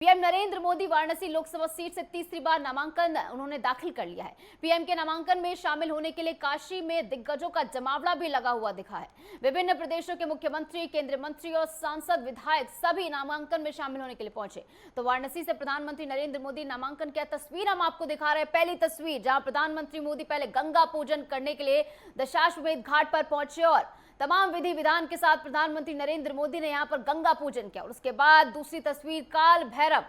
PM Narendra Modi Varanasi Lok Sabha seat से तीसरी बार नामांकन उन्होंने दाखिल कर लिया है। पीएम के नामांकन में शामिल होने के लिए काशी में दिग्गजों का जमावड़ा भी लगा हुआ दिखा है। विभिन्न प्रदेशों के मुख्यमंत्री, केंद्रीय मंत्री और सांसद, विधायक सभी नामांकन में शामिल होने के लिए पहुंचे। तो वाराणसी से प्रधानमंत्री नरेंद्र मोदी नामांकन की तस्वीर हम आपको दिखा रहे हैं। पहली तस्वीर जहां प्रधानमंत्री मोदी पहले गंगा पूजन करने के लिए दशाश्वमेध घाट पर पहुंचे और तमाम विधि विधान के साथ प्रधानमंत्री नरेंद्र मोदी ने यहां पर गंगा पूजन किया। और उसके बाद दूसरी तस्वीर काल भैरव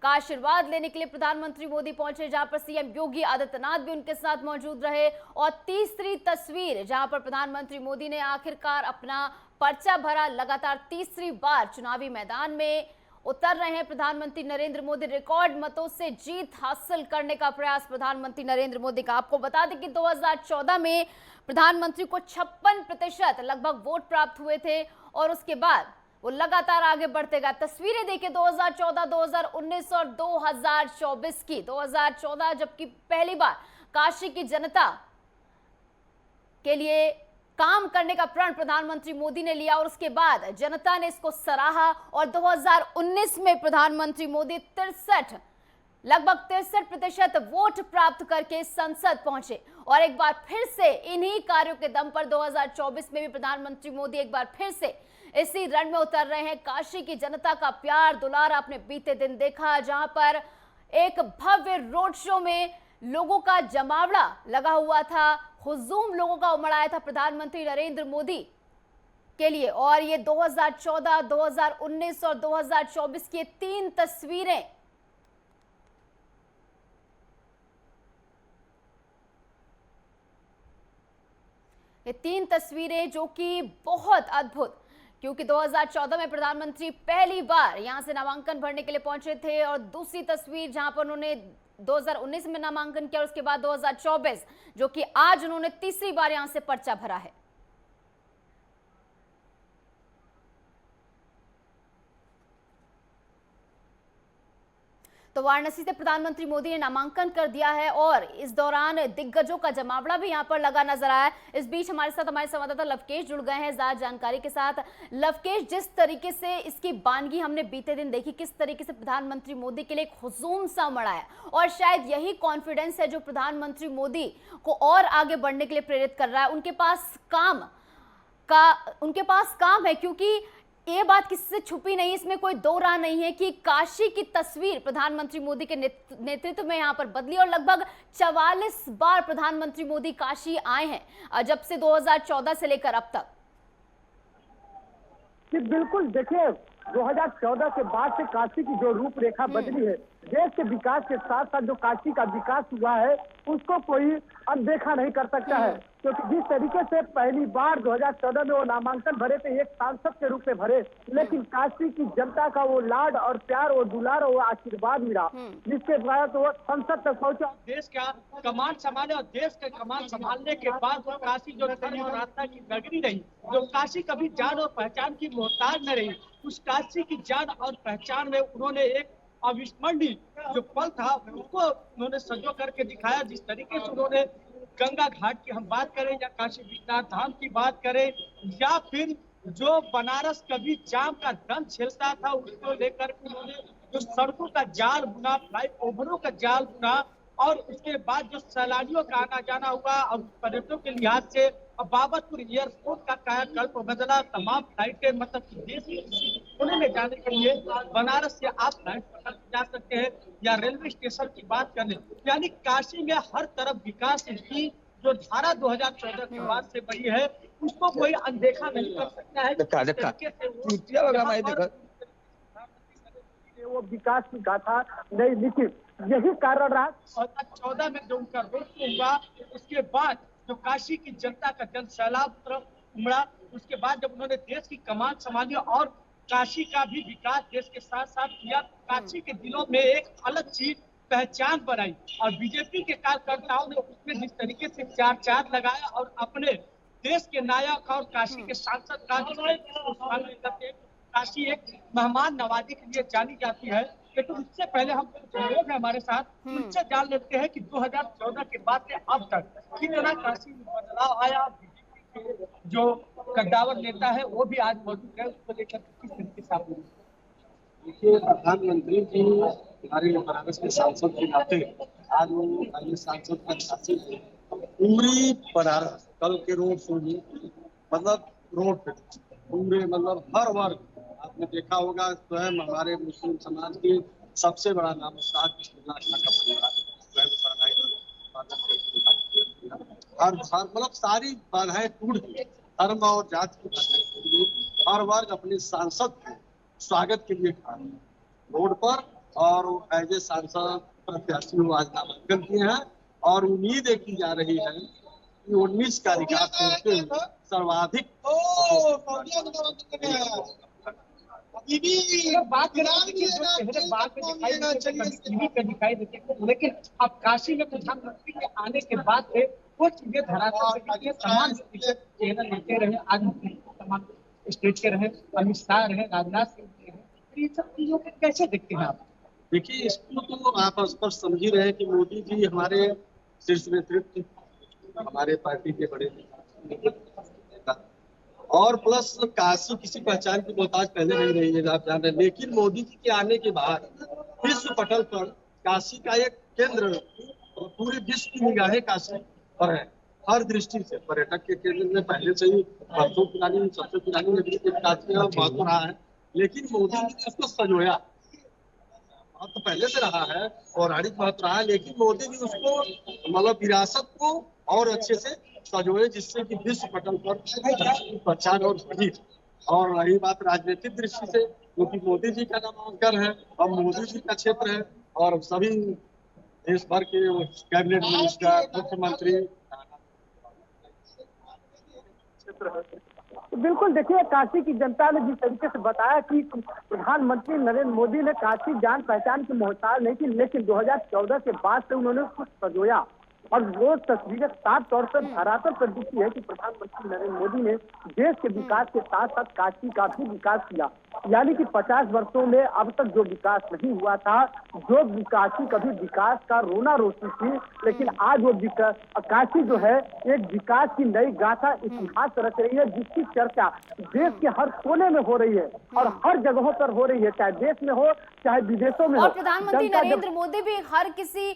का आशीर्वाद लेने के लिए प्रधानमंत्री मोदी पहुंचे, जहां पर सीएम योगी आदित्यनाथ भी उनके साथ मौजूद रहे। और तीसरी तस्वीर जहां पर प्रधानमंत्री मोदी ने आखिरकार अपना पर्चा भरा। लगातार तीसरी बार चुनावी मैदान में उतर रहे हैं प्रधानमंत्री नरेंद्र मोदी। रिकॉर्ड मतों से जीत हासिल करने का प्रयास प्रधानमंत्री नरेंद्र मोदी का। आपको बता दें कि 2014 में प्रधानमंत्री को 56% लगभग वोट प्राप्त हुए थे और उसके बाद वो लगातार आगे बढ़ते गए। तस्वीरें देखिए 2014, 2019 और 2024 की। 2014 जबकि पहली बार काशी की जनता के लिए काम करने का प्रण प्रधानमंत्री मोदी ने लिया और उसके बाद जनता ने इसको सराहा। और 2019 में प्रधानमंत्री मोदी लगभग 63% वोट प्राप्त करके संसद पहुंचे। और एक बार फिर से इन्हीं कार्यों के दम पर 2024 में भी प्रधानमंत्री मोदी एक बार फिर से इसी रण में उतर रहे हैं। काशी की जनता का प्यार दुलार आपने बीते दिन देखा, जहां पर एक भव्य रोड शो में लोगों का जमावड़ा लगा हुआ था। हुजूम लोगों का उमड़ आया था प्रधानमंत्री नरेंद्र मोदी के लिए। और ये 2014, 2019 और 2024 की 3 तस्वीरें जो कि बहुत अद्भुत, क्योंकि 2014 में प्रधानमंत्री पहली बार यहां से नामांकन भरने के लिए पहुंचे थे। और दूसरी तस्वीर जहां पर उन्होंने 2019 में नामांकन किया और उसके बाद 2024 जो कि आज उन्होंने तीसरी बार यहां से पर्चा भरा है। तो वाराणसी से प्रधानमंत्री मोदी ने नामांकन कर दिया है और इस दौरान दिग्गजों का जमावड़ा भी यहां पर लगा नजर आया। इस बीच हमारे साथ हमारे संवाददाता लवकेश जुड़ गए हैं ज्यादा जानकारी के साथ। लवकेश, जिस तरीके से इसकी बानगी हमने बीते दिन देखी, किस तरीके से प्रधानमंत्री मोदी के लिए एक हुजूम सा उमड़ा है और शायद यही कॉन्फिडेंस है जो प्रधानमंत्री मोदी को और आगे बढ़ने के लिए प्रेरित कर रहा है। उनके पास काम है, क्योंकि ये बात किसी से छुपी नहीं, इसमें कोई दो राह नहीं है कि काशी की तस्वीर प्रधानमंत्री मोदी के नेतृत्व में यहां पर बदली और लगभग 44 बार प्रधानमंत्री मोदी काशी आए हैं जब से 2014 से लेकर अब तक। बिल्कुल, देखिए 2014 के बाद से काशी की जो रूपरेखा बदली है, देश के विकास के साथ साथ जो काशी का विकास हुआ है उसको कोई अनदेखा नहीं कर सकता है। क्योंकि जिस तरीके से पहली बार 2014 में वो नामांकन भरे थे, एक सांसद के रूप में भरे, लेकिन काशी की जनता का वो लाड और प्यार, वो दुलार और वो आशीर्वाद मिला, जिसके बाद वो संसद तक पहुंचा। देश का कमान संभाले और देश का कमान संभालने के बाद वो काशी जो धर्म और आस्था की नगरी रही, जो काशी कभी जान और पहचान की मोहताज न रही, उस काशी की जान और पहचान में उन्होंने एक अविस्मरणीय जो पल था उसको उन्होंने सजो करके दिखाया। जिस तरीके से उन्होंने गंगा घाट की हम बात करें या काशी विश्वनाथ धाम की बात करें या फिर जो बनारस कभी जाम का दंड झेलता था उसको लेकर उन्होंने जो सड़कों का जाल बुना, फ्लाईओवरों का जाल बुना और उसके बाद जो सैलानियों का आना जाना हुआ और पर्यटकों के लिहाज से बाबतपुर एयरपोर्ट का कायाकल्प बदला। तमाम फ्लाइटें मतलब देश पुणे में जाने के लिए बनारस से आप फ्लाइट पकड़ जा सकते हैं या रेलवे स्टेशन की बात करें, यानी काशी में हर तरफ विकास की जो धारा 2014 के बाद से बड़ी है उसको कोई अनदेखा नहीं कर सकता है। वो विकास की गाथा नहीं लिखी, यही कारण रहा। 2014 में जो उनका रोड हुआ उसके बाद जो काशी की जनता का जन सैलाब तरफ उमड़ा, उसके बाद जब उन्होंने देश की कमान संभाली और काशी का भी विकास देश के साथ साथ किया, काशी के दिलों में एक अलग चीज पहचान बनाई और बीजेपी के कार्यकर्ताओं ने उसमें जिस तरीके से चार लगाया और अपने देश के नायक और काशी के सांसद का शामिल करके काशी एक मेहमान नवाजी के लिए जानी जाती है। लेकिन उससे पहले हम लोग हमारे साथ उनसे जान लेते हैं कि 2014 के बाद से अब तक कितना काशी में बदलाव आया। बीजेपी के जो कद्दावर नेता है वो भी आज मौजूद है, उसको लेकर किस तरीके से आप देखिए, प्रधानमंत्री जी हमारे बनारस के सांसद के नाते आज वो अन्य सांसद का शासन है। उमरी बनारस कल के रोड शो में मतलब रोड पे पूरे मतलब हर वर्ग आपने देखा होगा। स्वयं हमारे मुस्लिम समाज के सबसे बड़ा नाम उस्ताद बिस्मिल्लाह खां का परिवार स्वयं हर हर मतलब सारी बाधाएं टूट गई, धर्म और जाति की बाधाएं टूट गई। हर वर्ग अपने सांसद के स्वागत के लिए खड़ा है रोड पर, और एज ए सांसद प्रत्याशी वो आज नामांकन किए हैं। और उम्मीद की जा रही है कि 19 का रिकॉर्ड तोड़ते हुए सर्वाधिक बात दिखाई देती है, लेकिन अब काशी में प्रधानमंत्री के आने के बाद से वो चीजें धरातल पे तमाम चेहरा लेते रहे, आज तमाम स्टेट के रहे, अमित शाह रहे, राजनाथ सिंह रहे, ये सब चीजों को कैसे देखते हैं आप? देखिए, इसको तो आप स्पष्ट समझ ही रहे हैं कि मोदी जी हमारे शीर्ष नेतृत्व, हमारे पार्टी के बड़े नेता, और प्लस काशी किसी पहचान की मोहताज पहले नहीं रही है, आप जान रहे हैं। लेकिन मोदी जी के आने के बाद विश्व पटल पर काशी का एक केंद्र, पूरे विश्व की निगाहें काशी पर है। हर दृष्टि से पर्यटक के केंद्र में पहले से ही वर्षों पुरानी सबसे पुरानी नगरी काशी है, महत्व रहा है। लेकिन मोदी जी ने उसको संजोया, तो पहले से रहा है, पौराणिक महत्व रहा है, लेकिन मोदी जी उसको मतलब विरासत को और अच्छे से सजोए, जिससे कि विश्व पटल पर पहचान और बढ़ी। और रही बात राजनीतिक दृष्टि से, क्योंकि मोदी जी का नामांकन है और मोदी जी का क्षेत्र है, और सभी देश भर के कैबिनेट मिनिस्टर, मुख्यमंत्री तो बिल्कुल देखिए, काशी की जनता ने जिस तरीके से बताया कि प्रधानमंत्री नरेंद्र मोदी ने काशी जान पहचान की मोहताज नहीं थी, लेकिन 2014 के बाद से उन्होंने उसको सजोया, और वो तस्वीरें साफ तौर पर धरातल पर दिखती है कि प्रधानमंत्री नरेंद्र मोदी ने देश के विकास के साथ साथ काशी का भी विकास किया। यानी कि 50 वर्षों में अब तक जो विकास नहीं हुआ था, जो काशी कभी विकास का रोना रोती थी, लेकिन आज वो काशी जो है एक विकास की नई गाथा इतिहास रच रही है, जिसकी चर्चा देश के हर कोने में हो रही है और हर जगहों पर हो रही है, चाहे देश में हो चाहे विदेशों में हो। और प्रधानमंत्री नरेंद्र मोदी भी हर किसी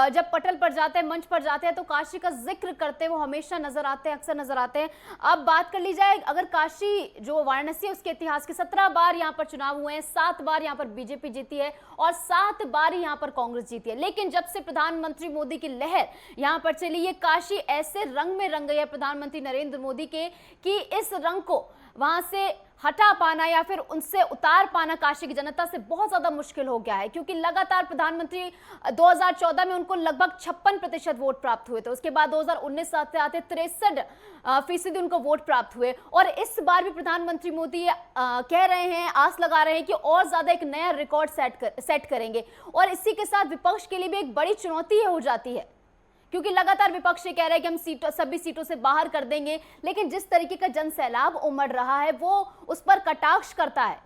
जब पटल पर जाते हैं, मंच पर जाते हैं, तो काशी का जिक्र करते वो हमेशा नजर आते हैं, अक्सर नजर आते हैं। अब बात कर ली जाए, अगर काशी जो वाराणसी है उसके इतिहास के 17 बार यहाँ पर चुनाव हुए हैं, 7 बार यहाँ पर बीजेपी जीती है और 7 बार यहाँ पर कांग्रेस जीती है। लेकिन जब से प्रधानमंत्री मोदी की लहर यहाँ पर चली, ये काशी ऐसे रंग में रंग गई है प्रधानमंत्री नरेंद्र मोदी के, कि इस रंग को वहां से हटा पाना या फिर उनसे उतार पाना काशी की जनता से बहुत ज्यादा मुश्किल हो गया है। क्योंकि लगातार प्रधानमंत्री 2014 में उनको लगभग 56% वोट प्राप्त हुए थे, उसके बाद 2019 आते आते 63% उनको वोट प्राप्त हुए, और इस बार भी प्रधानमंत्री मोदी कह रहे हैं, आस लगा रहे हैं कि और ज्यादा एक नया रिकॉर्ड सेट करेंगे। और इसी के साथ विपक्ष के लिए भी एक बड़ी चुनौती हो जाती है, क्योंकि लगातार विपक्ष ये कह रहा है कि हम सभी सीटों से बाहर कर देंगे, लेकिन जिस तरीके का जन सैलाब उमड़ रहा है वो उस पर कटाक्ष करता है।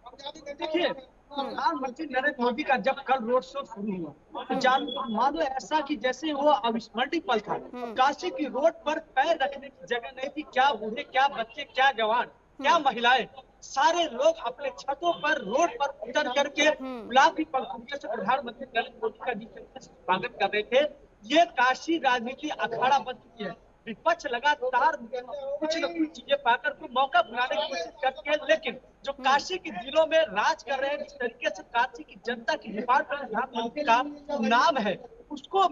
देखिए, प्रधानमंत्री नरेंद्र मोदी का जब कल रोड शो शुरू हुआ, तो मान लो ऐसा कि जैसे वो अविस्मरणीय पल था। काशी की रोड पर पैर रखने की जगह नहीं थी, क्या बूढ़े, क्या बच्चे, क्या जवान, क्या महिलाएं, सारे लोग अपने छतों पर, रोड पर उतर करके गुलाब की पंखुड़ियों से प्रधानमंत्री नरेंद्र मोदी का जिस तरीके से स्वागत कर रहे थे। ये काशी राजनीति अखाड़ा बन चुकी है। विपक्ष लगातार कुछ न कुछ चीजें पाकर को मौका बनाने की कोशिश करती है, लेकिन जो काशी के दिलों में राज कर रहे हैं, जिस तरीके से काशी की जनता की हिफाजत पर प्रधानमंत्री का नाम है, उसको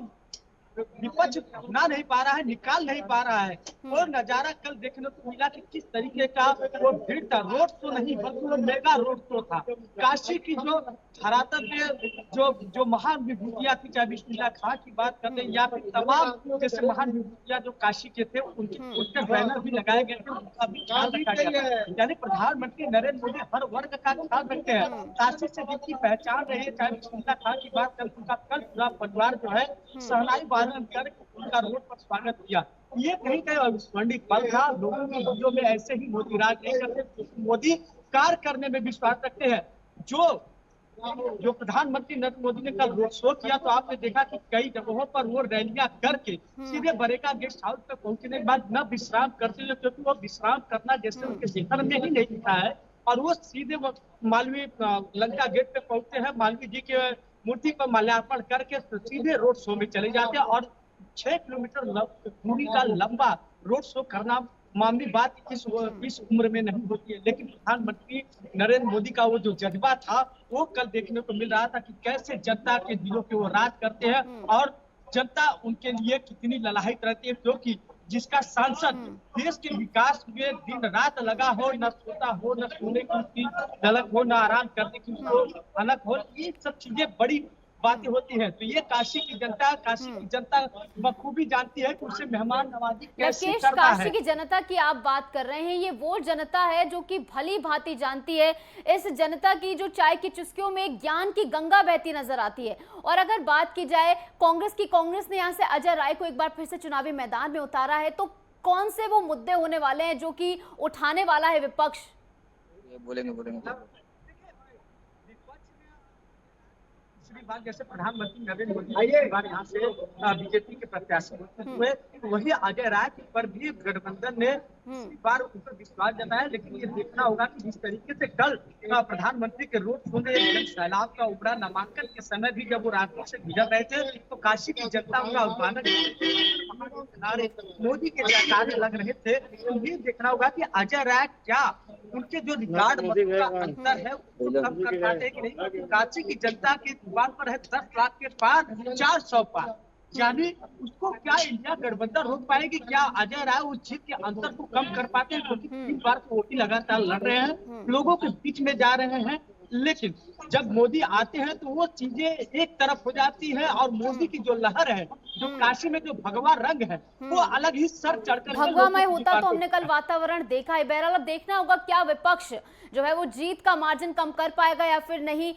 विपक्ष ना नहीं पा रहा है, निकाल नहीं पा रहा है। वो नजारा कल देखने को मिला कि किस तरीके का वो भीड़ था, रोड शो नहीं बल्कि वो मेगा रोड शो था। काशी की जो धरातल पे जो महान विभूतियां थी, चाहे बिस्मिल्लाह खां की बात कर रहे या फिर तमाम जैसे महान विभूतियां जो काशी के थे, उनके बैनर भी लगाए गए थे, उनका भी ख्याल रखा गया। यानी प्रधानमंत्री नरेंद्र मोदी हर वर्ग का ख्याल रखते हैं। काशी से जिनकी पहचान रही है, चाहे बिस्मिल्लाह खां की बात कर, उनका कल पूरा परिवार जो है सहनाई कर उनका रोड पर स्वागत किया। ये कहीं कहीं अविस्मरणीय पल था। लोगों के दिलों में ऐसे ही मोदी राज नहीं करते, मोदी कार्य करने में विश्वास रखते हैं। जो प्रधानमंत्री नरेंद्र मोदी ने कल रोड शो किया, तो आपने देखा कि कई जगहों पर वो रैलियां करके सीधे बरेगा गेस्ट हाउस पे पहुंचने के बाद न विश्राम करते हुए, क्योंकि वो विश्राम करना जैसे उनके जीवन में ही नहीं दिखा है, और वो सीधे मालवीय लंका गेट पे पहुंचते हैं, मालवीय जी के मूर्ति पर माल्यार्पण करके सीधे रोड शो में चले जाते हैं। और 6 किलोमीटर दूरी का लंबा रोड शो करना मामूली बात इस उम्र में नहीं होती है, लेकिन प्रधानमंत्री नरेंद्र मोदी का वो जो जज्बा था वो कल देखने को मिल रहा था कि कैसे जनता के दिलों पे वो राज करते हैं और जनता उनके लिए कितनी ललायत रहती है, क्योंकि जिसका सांसद देश के विकास में दिन रात लगा हो, न सोता हो, न सोने की उसकी झलक हो, न आराम करने की उसको अलग हो, ये सब चीजें बड़ी बातें होती है। तो ये काशी की जनता बखूबी जानती है कि उसे मेहमान नवाजी कैसे लकेश, करना काशी है। की जनता की आप बात कर रहे हैं, ये वो जनता है जो कि भली भांति जानती है। इस जनता की जो चाय की चुस्कियों में ज्ञान की गंगा बहती नजर आती है। और अगर बात की जाए कांग्रेस ने यहाँ से अजय राय को एक बार फिर से चुनावी मैदान में उतारा है, तो कौन से वो मुद्दे होने वाले हैं जो कि उठाने वाला है विपक्ष? पिछली बार जैसे प्रधानमंत्री नरेंद्र मोदी पिछली बार यहाँ से बीजेपी के प्रत्याशी हुए, वही अजय राय पर भी गठबंधन ने इस बार उन पर विश्वास जताया। लेकिन ये देखना होगा कि जिस तरीके से कल प्रधानमंत्री के रोड शो में जन सैलाब का उमड़ा, नामांकन के समय भी जब वो रास्ते से गुजर रहे थे तो काशी की जनता उनका उत्पादन किनारे मोदी के जयकारे लग रहे थे। तो ये देखना होगा कि अजय राय क्या उनके जो रिकॉर्ड का अंतर है उसको कम कर पाते हैं कि नहीं। काशी की जनता के जुबान पर है 10 लाख के पार 400 पार, यानी उसको क्या इंडिया गठबंधन रोक पाएगी? क्या अजय राय उस जीत के अंतर को कम कर पाते हैं? क्योंकि 3 बार मोदी लगातार लड़ रहे हैं, लोगों के बीच में जा रहे हैं, लेकिन जब मोदी आते हैं तो वो चीजें एक तरफ हो जाती है और मोदी की जो लहर है, जो काशी में जो भगवा रंग है, वो अलग ही सर चढ़कर भगवामय होता तो हमने कल वातावरण देखा है। बहरहाल अब देखना होगा क्या विपक्ष जो है वो जीत का मार्जिन कम कर पाएगा या फिर नहीं।